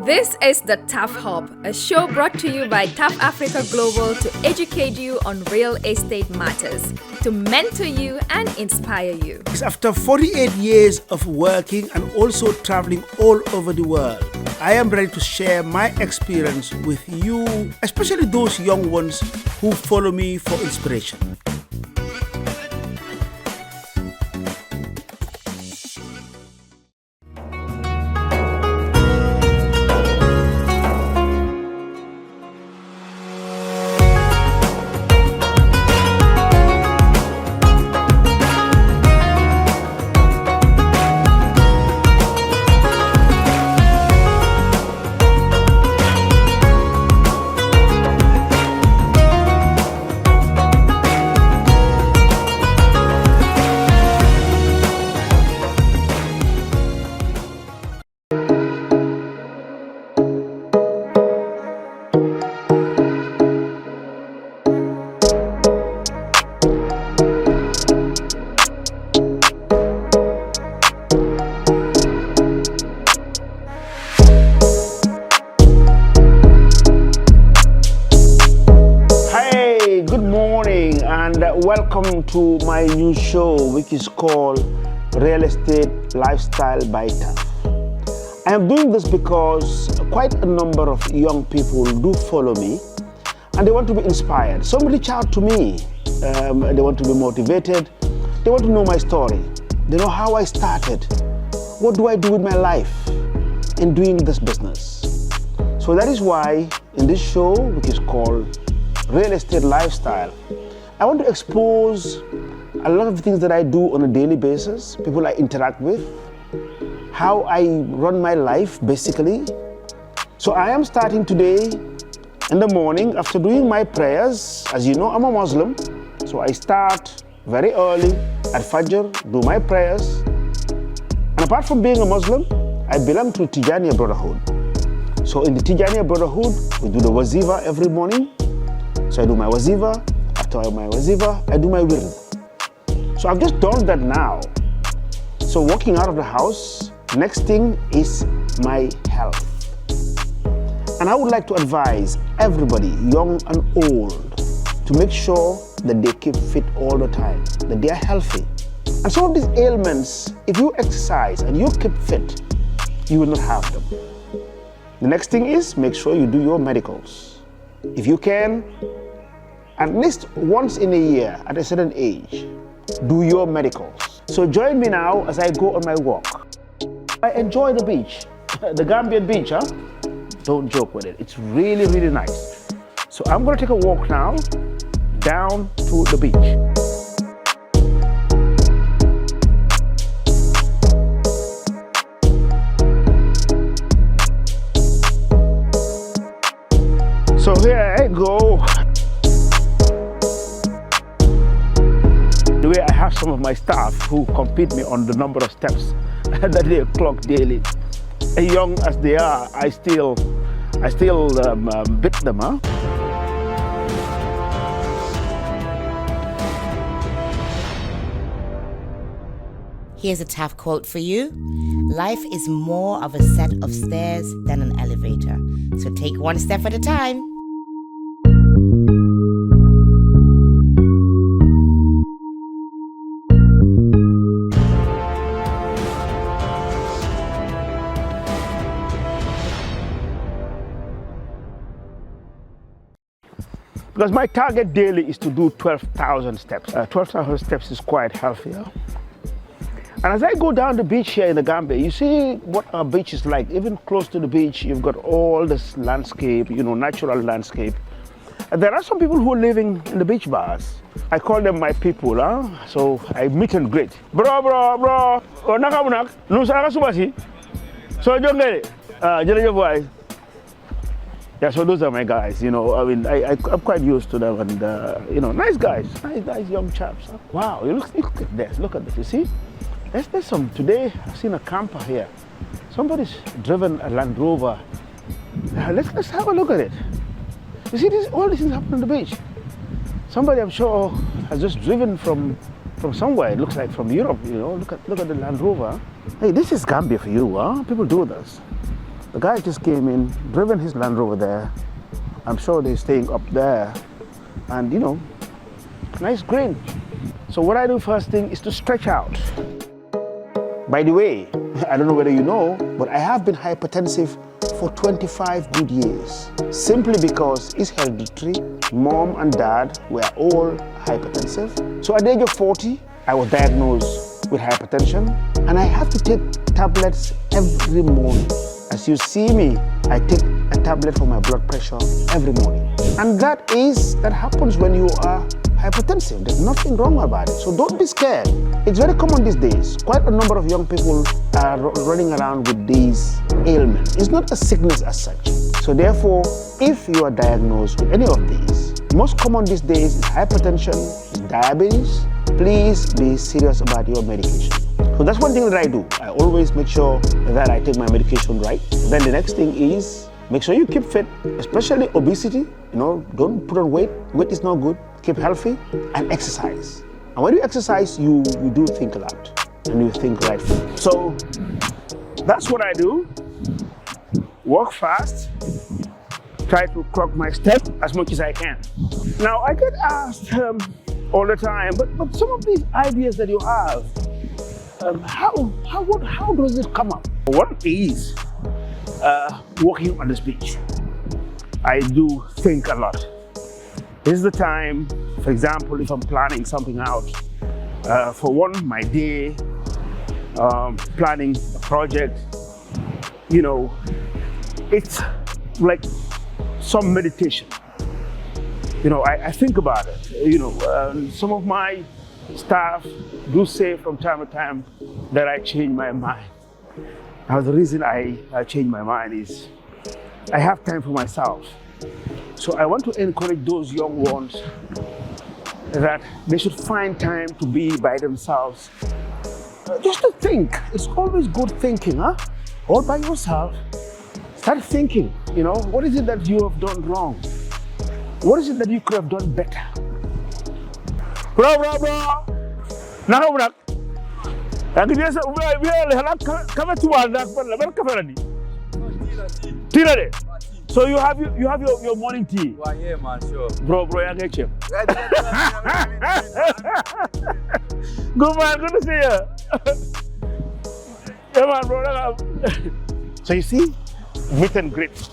This is the TAF Hub, a show brought to you by TAF Africa Global to educate you on real estate matters, to mentor you and inspire you. After 48 years of working and also traveling all over the world, I am ready to share my experience with you, especially those young ones who follow me for inspiration. Welcome to my new show, which is called Real Estate Lifestyle by TAF. I am doing this because quite a number of young people do follow me and they want to be inspired. Some reach out to me, they want to be motivated, they want to know my story, they know how I started, what do I do with my life in doing this business. So that is why in this show, which is called Real Estate Lifestyle, I want to expose a lot of things that I do on a daily basis, people I interact with, how I run my life basically. So I am starting today in the morning after doing my prayers. As you know, I'm a Muslim, so I start very early at Fajr, do my prayers. And apart from being a Muslim, I belong to Tijaniya Brotherhood. So in the Tijaniya Brotherhood, we do the wazifa every morning. So I do my wazifa. After my wazifa, I do my wird. So I've just done that now. So walking out of the house, next thing is my health. And I would like to advise everybody, young and old, to make sure that they keep fit all the time, that they are healthy. And some of these ailments, if you exercise and you keep fit, you will not have them. The next thing is make sure you do your medicals. If you can, at least once in a year at a certain age, do your medicals. So join me now as I go on my walk. I enjoy the beach, the Gambian beach, huh? Don't joke with it. It's really, really nice. So I'm gonna take a walk now down to the beach. So here I go. The way I have some of my staff who compete me on the number of steps that they clock daily. Young as they are, I still beat them, huh? Here's a TAF quote for you. Life is more of a set of stairs than an elevator. So take one step at a time. Because my target daily is to do 12,000 steps. 12,000 steps is quite healthy. Huh? And as I go down the beach here in the Gambia, you see what our beach is like. Even close to the beach, you've got all this landscape, natural landscape. And there are some people who are living in the beach bars. I call them my people, huh? So I meet and greet. Bro. Oh, nakamunak. Nusaka subasi. So jongere. Yeah, so those are my guys, I'm quite used to them and, nice guys, nice young chaps. Huh? Wow, look at this, you see? There's some, today I've seen a camper here. Somebody's driven a Land Rover. Let's have a look at it. You see, all these things happen on the beach. Somebody, I'm sure, has just driven from somewhere. It looks like from Europe, Look at the Land Rover. Hey, this is Gambia for you, huh? People do this. The guy just came in, driven his Land Rover there. I'm sure they're staying up there. And you know, nice green. So what I do first thing is to stretch out. By the way, I don't know whether you know, but I have been hypertensive for 25 good years. Simply because it's hereditary. Mom and dad were all hypertensive. So at the age of 40, I was diagnosed with hypertension. And I have to take tablets every morning. As you see me, I take a tablet for my blood pressure every morning. And that happens when you are hypertensive. There's nothing wrong about it. So don't be scared. It's very common these days. Quite a number of young people are running around with these ailments. It's not a sickness as such. So therefore, if you are diagnosed with any of these, most common these days is hypertension, is diabetes. Please be serious about your medication. So that's one thing that I do. I always make sure that I take my medication right. Then the next thing is make sure you keep fit, especially obesity. You know, don't put on weight. Weight is not good. Keep healthy and exercise. And when you exercise, you do think a lot and you think rightfully. So that's what I do. Walk fast. Try to clock my step as much as I can. Now I get asked all the time, but some of these ideas that you have, how does it come up? One is walking on this beach. I do think a lot. This is the time, for example, if I'm planning something out, for one, my day, planning a project, you know, it's like some meditation. You know, I think about it. You know, some of my staff do say from time to time that I change my mind. Now the reason I change my mind is I have time for myself. So I want to encourage those young ones that they should find time to be by themselves. Just to think. It's always good thinking, huh? All by yourself. Start thinking, you know, what is it that you have done wrong? What is it that you could have done better? Bro. Now, so you have your morning tea. Well, yeah, man, sure. Bro, I get you. Good man, good to see you. Yeah, man, bro. So you see, meet and greet.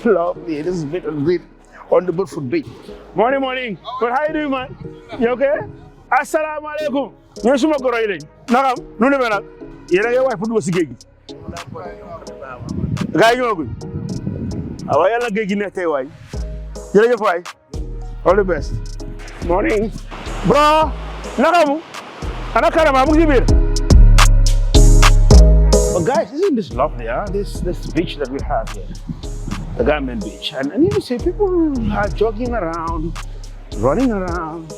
Lovely. This is meet and greet on the Woodford Beach. Morning. But how you doing, man? You okay? Assalamu alaikum. You should go right in. Nakam, no ne bana. Yera ya wife do sigegi. Guy you go. Awaya la gegi ne tay way. Yera ya fay. All the best. Morning. Bro, nakamu? Ana karama mu sibir. But guys, isn't this lovely, huh? This beach that we have here. The Gambian beach. And you see people are jogging around, running around,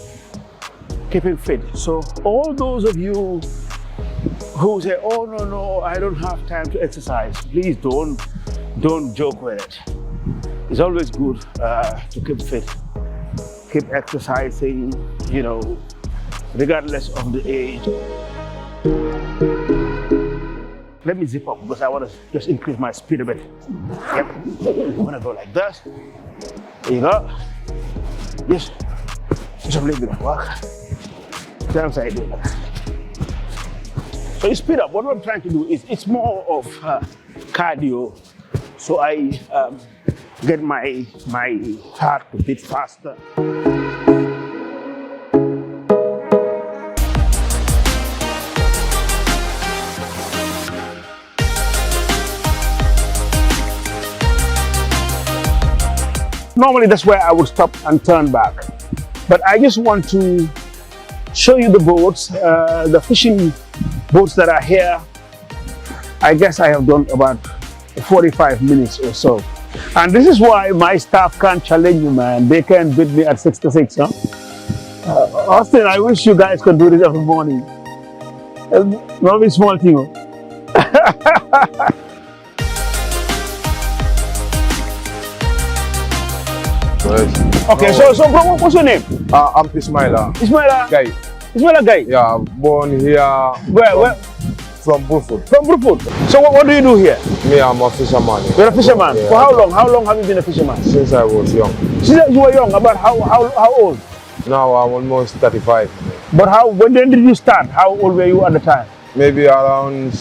keeping fit. So all those of you who say, oh no, I don't have time to exercise, please don't joke with it. It's always good to keep fit, keep exercising, you know, regardless of the age. Let me zip up because I want to just increase my speed a bit. Yep. I'm gonna go like this. There you go. Just a little bit of work. Sometimes I do that. So you speed up. What I'm trying to do is it's more of cardio. So I get my heart a bit faster. Normally that's where I would stop and turn back. But I just want to show you the boats, the fishing boats that are here. I guess I have done about 45 minutes or so. And this is why my staff can't challenge me, man. They can't beat me at 66, huh? Austin, I wish you guys could do this every morning. Not a small thing, huh? Okay, so bro, what's your name? I'm Ismaila. Ismaila? Guy. Ismaila Guy? Yeah, born here. Where? from Burfoot. From Brufut. So what do you do here? Me, I'm a fisherman. You're a fisherman. Yeah. For how long? How long have you been a fisherman? Since I was young. Since you were young. About how old? Now I'm almost 35. But when did you start? How old were you at the time? Maybe around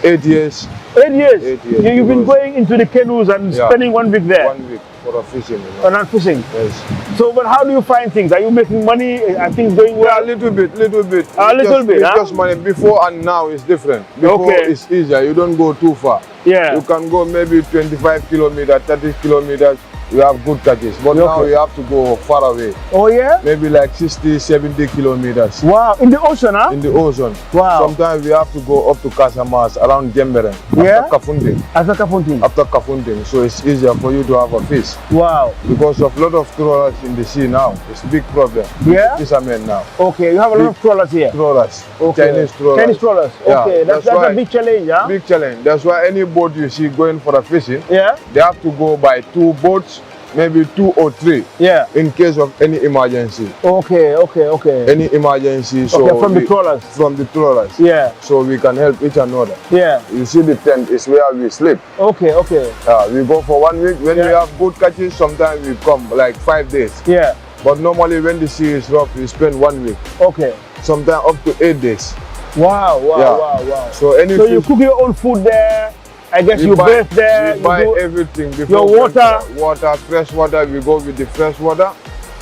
8 years. 8 years. 8 years. You've been going into the canoes and spending 1 week there. 1 week for a fishing. And not fishing. Yes. So, but how do you find things? Are you making money? Are things going Yeah, well? a little bit. A little bit, It's huh? just money. Before and now is different. Before it's easier. You don't go too far. Yeah. You can go maybe 25 kilometers, 30 kilometers. You have good catches. But now you have to go far away. Oh yeah? Maybe like 60, 70 kilometers. Wow. In the ocean, huh? In the ocean. Wow. Sometimes we have to go up to Casamas, around Gambia. Yeah? After Kafunding. After Kafunding. So it's easier for you to have a fish. Wow. Because of a lot of trawlers in the sea now. It's a big problem. Yeah? Fishermen now. Okay, you have a lot of trawlers here. Trawlers. Okay. Chinese trawlers. Chinese trawlers. Yeah, Okay, that's a big challenge, huh? Big challenge. That's why any boat you see going for a fishing, Yeah? they have to go by 2 boats, maybe 2 or 3, Yeah. in case of any emergency. Okay. Any emergency. So From the trawlers. From the trawlers. Yeah. So we can help each another. Yeah. You see the tent is where we sleep. Okay. We go for 1 week. When we have good catches, sometimes we come like 5 days. Yeah. But normally when the sea is rough, we spend 1 week. Okay. Sometimes up to 8 days. Wow. So So you cook your own food there. I guess you bathe there. We buy everything before. Your water. Water, fresh water. We go with the fresh water.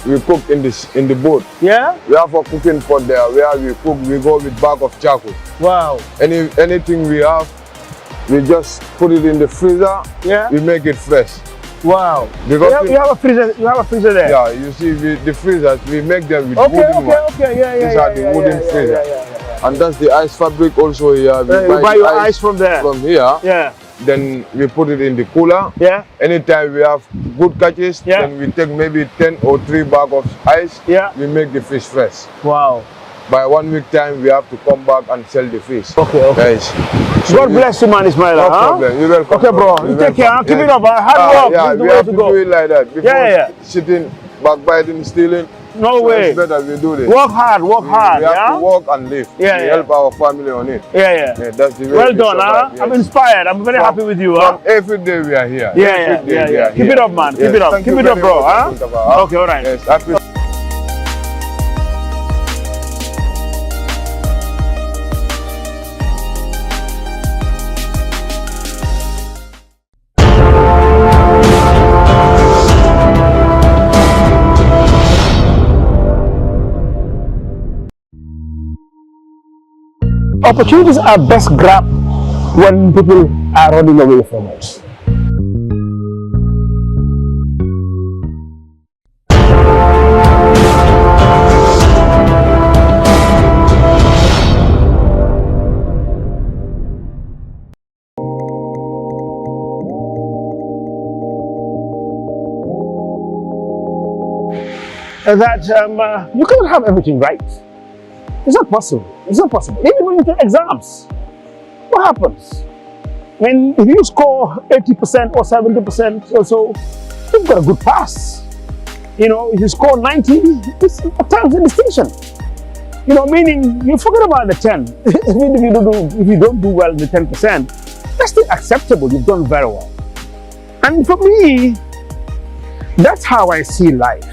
We cook in the boat. Yeah. We have a cooking pot there where we cook. We go with bag of charcoal. Wow. Anything we have, we just put it in the freezer. Yeah. We make it fresh. Wow. Because you have a freezer. You have a freezer there. Yeah. You see, the freezers we make them with Okay. wooden one. Yeah. These are the wooden freezer. And that's the ice fabric also here. You buy your ice from there. From here. Yeah. Then we put it in the cooler. Yeah. Anytime we have good catches, then we take maybe 10 or 3 bags of ice. Yeah. We make the fish fresh. Wow. By 1 week time, we have to come back and sell the fish. Okay. Yes. God bless you, man, Ismaila. No problem. You're welcome. Okay, bro. You take care. Keep it up. Hard work. Yeah, This is the we way have to to go. do it like that. Before sitting, backbiting, stealing. No so way. It's better we do this. Work hard. We have to work and live. We help our family on it. Yeah. That's the way. Well we done, survive, yes. I'm inspired. I'm very happy with you, huh? Every day we are here. Yeah. Keep it up, man. Yes. Keep it up. Thank Keep you it up, very bro. much, Huh? Uncle Taf. Okay, all right. Yes. Opportunities are best grabbed when people are running away from us. That you cannot have everything right. It's not possible. It's not possible. Even when you take exams, what happens? When if you score 80% or 70% or so, you've got a good pass. You know, if you score 90, it's at times a distinction. You know, meaning you forget about the 10. Even if you don't do well in the 10%, that's still acceptable. You've done very well. And for me, that's how I see life.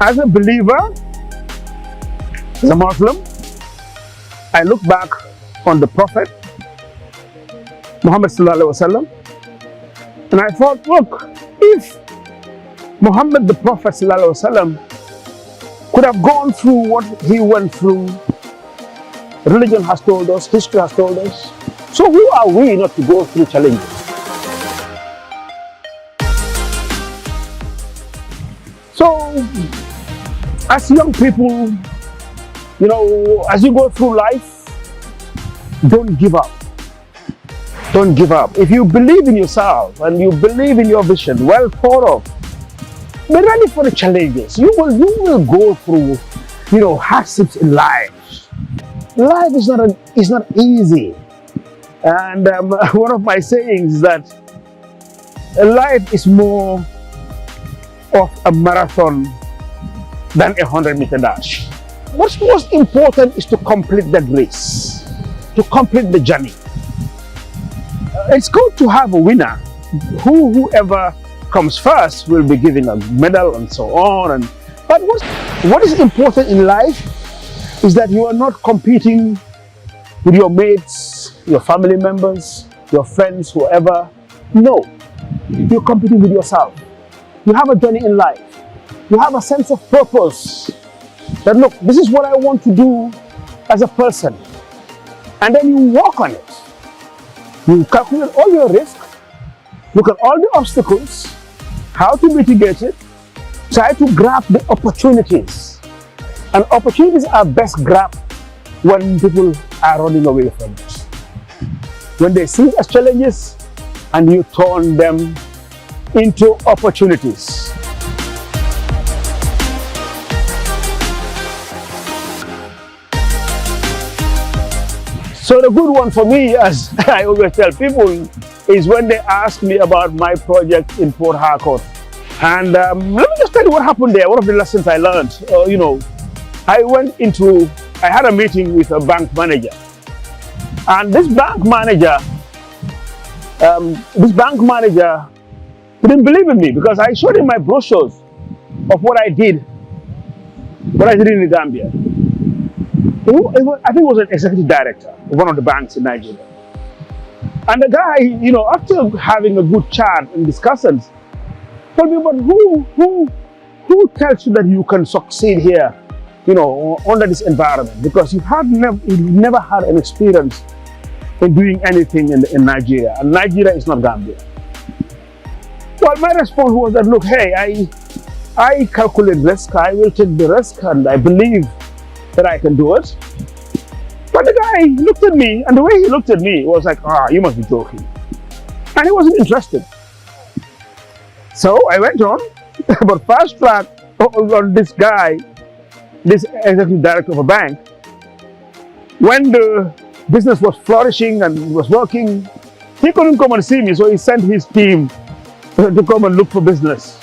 As a believer, as a Muslim, I look back on the Prophet Muhammad sallallahu alaihi wasallam, and I thought, look, if Muhammad the Prophet sallallahu alaihi wasallam could have gone through what he went through, religion has told us, history has told us, so who are we not to go through challenges? So, as young people, you know, as you go through life, don't give up. Don't give up. If you believe in yourself and you believe in your vision, well thought of, be ready for the challenges. You will go through, you know, hardships in life. Life is not easy. And one of my sayings is that life is more of a marathon than a 100-meter dash. What's most important is to complete that race. to complete the journey. It's good to have a winner. Whoever comes first will be given a medal and so on. But what is important in life is that you are not competing with your mates, your family members, your friends, whoever. No, you're competing with yourself. You have a journey in life. You have a sense of purpose. That look, this is what I want to do as a person. And then you work on it. You calculate all your risks, look at all the obstacles, how to mitigate it, try to grab the opportunities. And opportunities are best grabbed when people are running away from it. When they see it as challenges and you turn them into opportunities. So the good one for me, as I always tell people, is when they ask me about my project in Port Harcourt. And let me just tell you what happened there. One of the lessons I learned, I had a meeting with a bank manager. And this bank manager didn't believe in me because I showed him my brochures of what I did in the Gambia. I think he was an executive director of one of the banks in Nigeria. And the guy, after having a good chat and discussions, told me, but who tells you that you can succeed here, under this environment? Because you've never had an experience in doing anything in Nigeria, and Nigeria is not Gambia. Well, my response was that, look, hey, I calculate risk, I will take the risk, and I believe that I can do it. But the guy looked at me, and the way he looked at me was like, you must be joking. And he wasn't interested. So I went on, but fast track on this guy, this executive director of a bank. When the business was flourishing and was working, he couldn't come and see me, so he sent his team to come and look for business.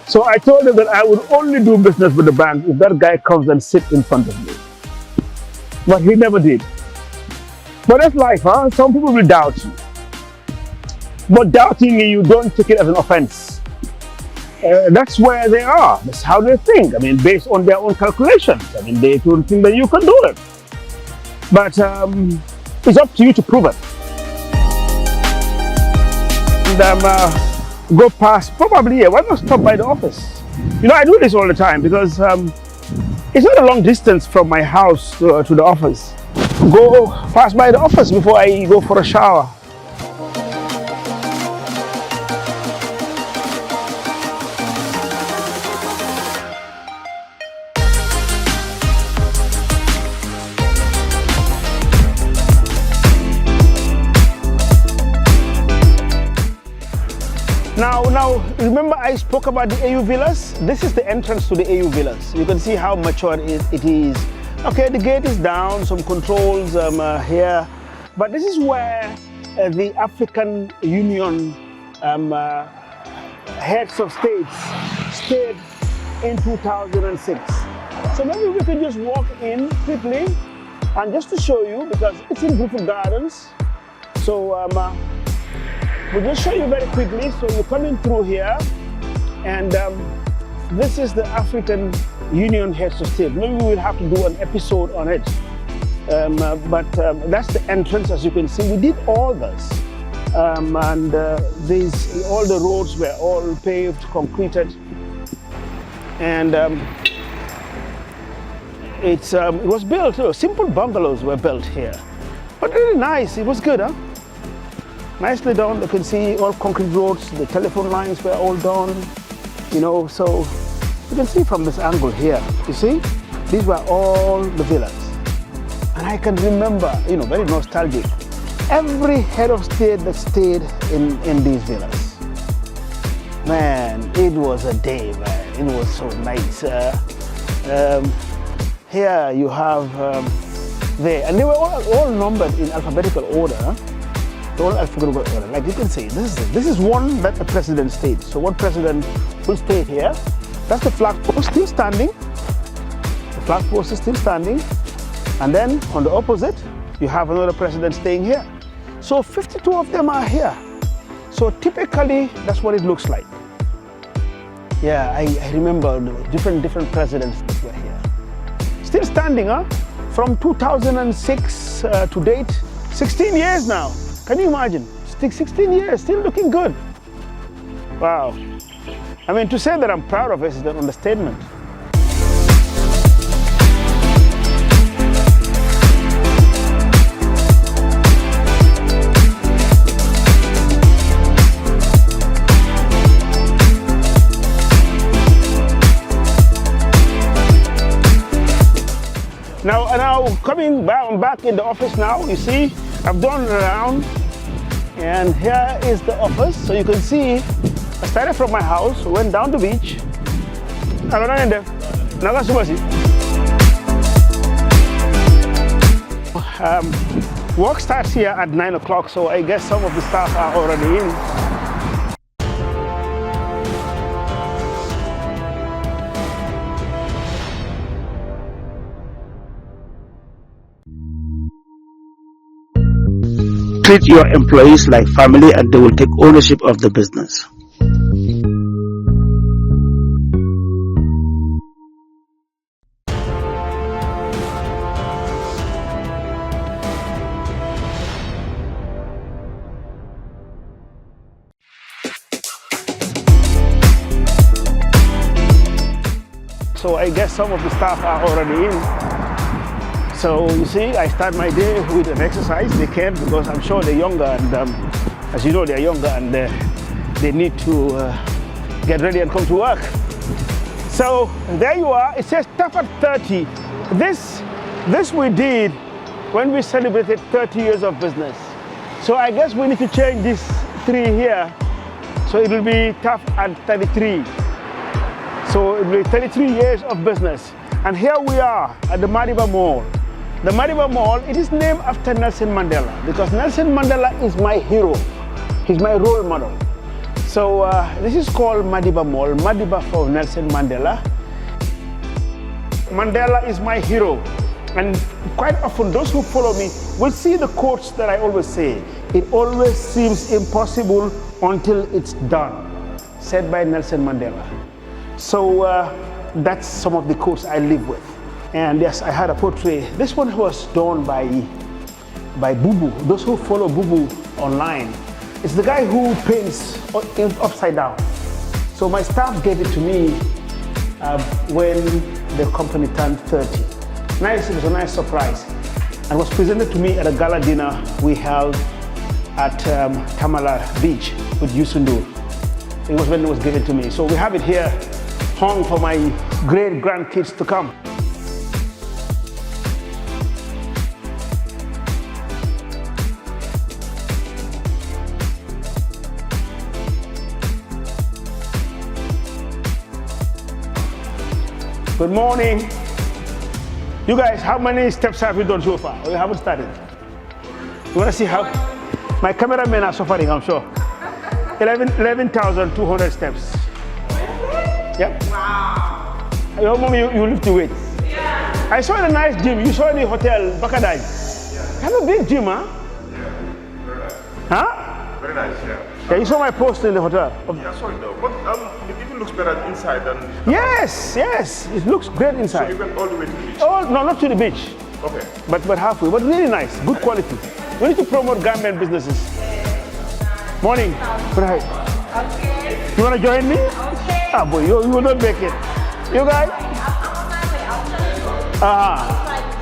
So I told him that I would only do business with the bank if that guy comes and sits in front of me. But he never did. But that's life, huh? Some people will doubt you. But doubting you, don't take it as an offense. That's where they are. That's how they think. I mean, based on their own calculations. I mean, they don't think that you can do it. But it's up to you to prove it. And go past, probably, why not stop by the office? I do this all the time because it's not a long distance from my house to the office. Go pass by the office before I go for a shower. Now, remember I spoke about the AU Villas? This is the entrance to the AU Villas. You can see how mature it is. Okay, the gate is down, some controls here. But this is where the African Union heads of states stayed in 2006. So maybe we can just walk in quickly and just to show you, because it's in beautiful gardens. So we'll just show you very quickly. So you're coming through here, and this is the African Union heads of state. Maybe we'll have to do an episode on it. But that's the entrance, as you can see. We did all this. And all the roads were all paved, concreted. And it was built, simple bungalows were built here. But really nice, it was good, huh? Nicely done. You can see all concrete roads, the telephone lines were all done, so you can see from this angle here, you see, these were all the villas. And I can remember, very nostalgic, every head of state that stayed in these villas. Man, it was a day, man. It was so nice. Here you have there, and they were all numbered in alphabetical order. All alphabetical order. Like you can see, this is one that the president stayed. So one president will stay here. That's the flagpost still standing. The flagpost is still standing. And then on the opposite, you have another president staying here. So 52 of them are here. So typically, that's what it looks like. Yeah, I remember the different presidents that were here. Still standing, huh? From 2006 to date, 16 years now. Can you imagine? 16 years, still looking good. Wow. I mean, to say that I'm proud of it is an understatement. Now coming back in the office now, you see, I've gone around, and here is the office. So you can see, I started from my house, went down the beach. Work starts here at 9 o'clock, so I guess some of the staff are already in. Treat your employees like family and they will take ownership of the business. So I guess some of the staff are already in. So you see, I start my day with an exercise. They can't because I'm sure they're younger, and as you know, they're younger and they need to get ready and come to work. So there you are. It says TAF at 30. This we did when we celebrated 30 years of business. So I guess we need to change this 3 here. So it will be TAF at 33. So it will be 33 years of business. And here we are at the Madiba Mall. The Madiba Mall, it is named after Nelson Mandela because Nelson Mandela is my hero. He's my role model. So this is called Madiba Mall, Madiba for Nelson Mandela. Mandela is my hero. And quite often those who follow me will see the quotes that I always say. It always seems impossible until it's done, said by Nelson Mandela. So that's some of the quotes I live with. And yes, I had a portrait. This one was done by Boo Boo. Those who follow Boo Boo online, it's the guy who paints upside down. So my staff gave it to me when the company turned 30. Nice, it was a nice surprise. And was presented to me at a gala dinner we held at Tamala Beach with Yusundu. It was when it was given to me. So we have it here, hung for my great grandkids to come. Good morning. You guys, how many steps have you done so far? Or you haven't started? You want to see how? My cameramen are suffering, I'm sure. 11,200 steps. Yep. Wow. Your mom, you lift the weights. Yeah. I saw a nice gym. You saw in the hotel, Bakadai. Yeah. You have a big gym, huh? Yeah, very nice. Huh? Very nice, yeah. Yeah, you saw my post in the hotel. Yeah, I saw it though. But it even looks better inside than... Yes, yes. It looks great inside. So you went all the way to the beach? Oh, no, not to the beach. Okay. But halfway. But really nice. Good quality. We need to promote Gambian businesses. Morning. Right. Okay. You want to join me? Okay. Ah, boy, you will not make it. You guys?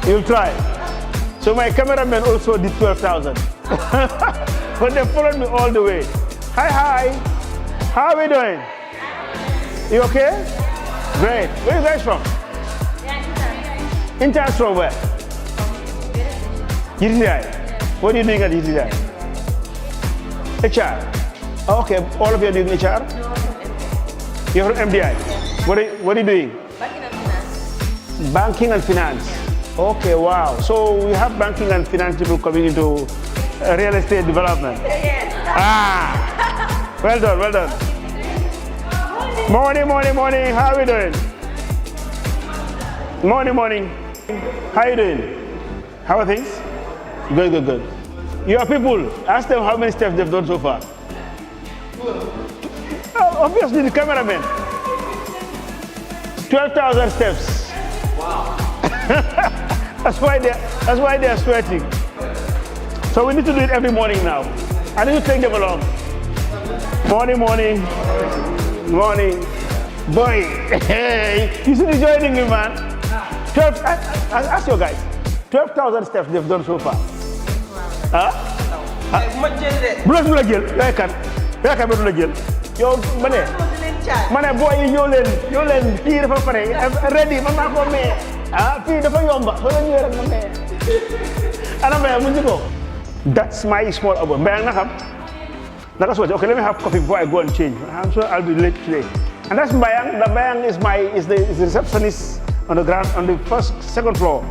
You'll try. So my cameraman also did 12,000. But they followed me all the way. Hi. How are we doing? You okay? Great. Where are you guys from? Intern from where? GRTS. What are you doing at GRTS? HR. Oh, okay. All of you are doing HR? You're from MDI. Yes. What are you doing? Banking and finance. Banking and finance. Okay. Wow. So we have banking and finance people coming into real estate development. Yes. Well done. Morning. How are we doing? Morning. How are you doing? How are things? Good, good, good. Your people, ask them how many steps they've done so far. Obviously, the cameraman. 12,000 steps. Wow. that's why they are sweating. So we need to do it every morning now. I need to take them along. Morning. Boy, hey, you should be joining me, man. 12, ask your guys. 12,000 steps they've done so far. Huh? Bu la jël, yaakaar ba du la jël. Yow ma ne boy yi ñoo leen kii dafa pare ready man maa ko mee. Fii dafa yomba soo leen ñëwee rek ma mee. Ana Mbayang mu ko. That's my small abode. Mbayang na xam. That's what. Okay, let me have coffee before I go and change. I'm sure I'll be late today. And that's Mbayang. The Mbayang is the receptionist on the ground on the second floor.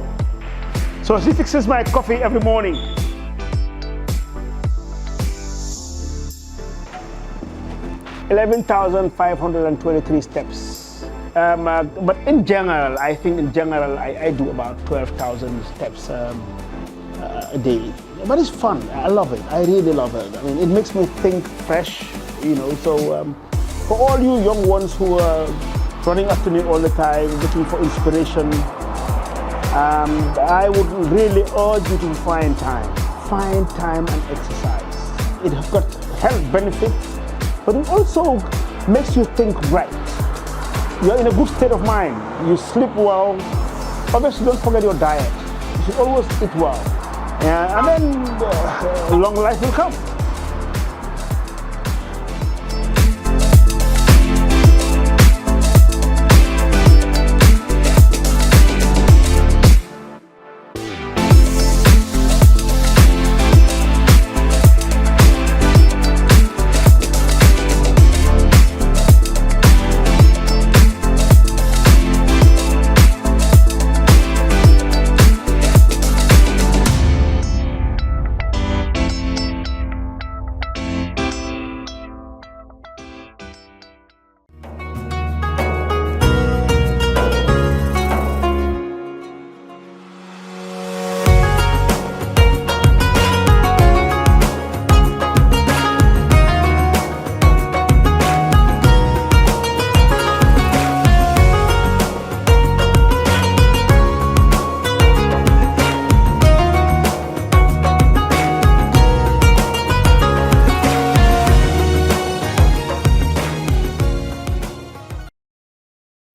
So she fixes my coffee every morning. 11,523 steps. But in general, I think I do about 12,000 steps a day. But it's fun. I love it. I really love it. I mean, it makes me think fresh, So for all you young ones who are running after me all the time, looking for inspiration, I would really urge you to find time and exercise. It has got health benefits, but it also makes you think right. You're in a good state of mind. You sleep well. Obviously, don't forget your diet. You should always eat well. And then long life will come.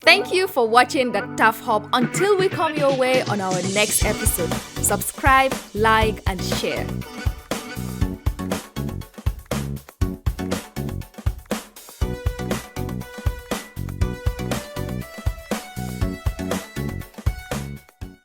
Thank you for watching the TAF Hub. Until we come your way on our next episode, subscribe, like, and share.